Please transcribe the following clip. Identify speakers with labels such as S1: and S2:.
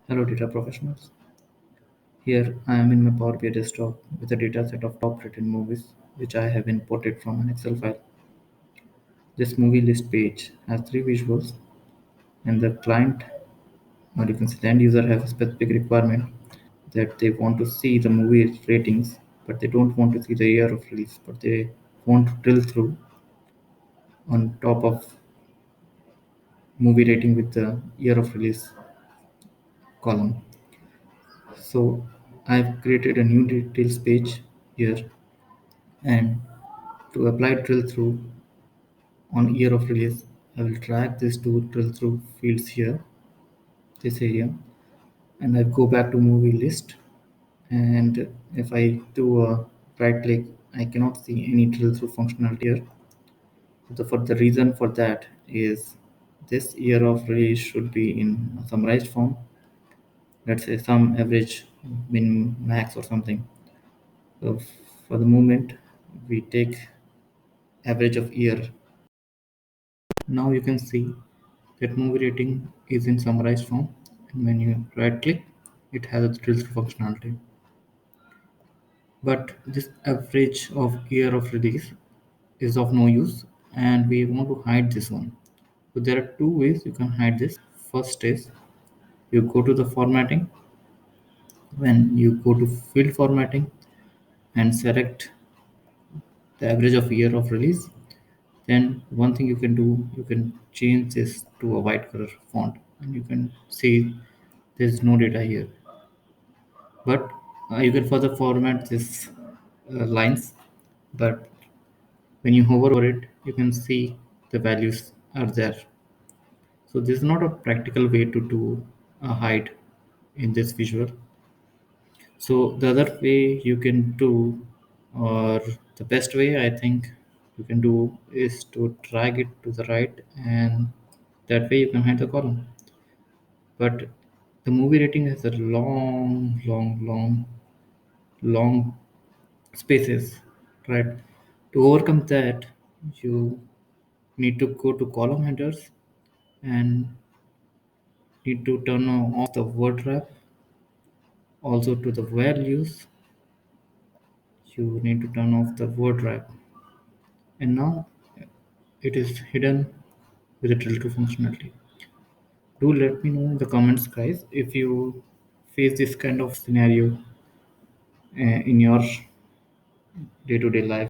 S1: Hello data professionals. Here I am in my Power BI desktop with a dataset of top rated movies which I have imported from an Excel file. This movie list page has three visuals and the client or you can say the end user have a specific requirement that they want to see the movie ratings but they don't want to see the year of release but they want to drill through on top of movie rating with the year of release column. So I've created a new details page here and to apply drill through on year of release, I will drag this to drill through fields here, this area, and I go back to movie list. And if I do a right click, I cannot see any drill through functionality here. For the reason for that is this year of release should be in a summarized form. Let's say some average, min, max, or something. So for the moment, we take average of year. Now you can see that movie rating is in summarized form, and when you right click, it has a drill through functionality. But this average of year of release is of no use, and we want to hide this one. So there are two ways you can hide this. First is you go to the formatting. When you go to field formatting and select the average of year of release, then one thing you can do, you can change this to a white color font, and you can see there's no data here. But you can further format this lines, but when you hover over it you can see the values are there. So this is not a practical way to do a hide in this visual. So the other way you can do, or the best way I think you can do, is to drag it to the right, and that way you can hide the column. But the movie rating has a long spaces, right? To overcome that, you need to go to column headers and need to turn off the word wrap. Also to the values, you need to turn off the word wrap. And now it is hidden with the drill to functionality. Do let me know in the comments, guys, if you face this kind of scenario in your day-to-day life.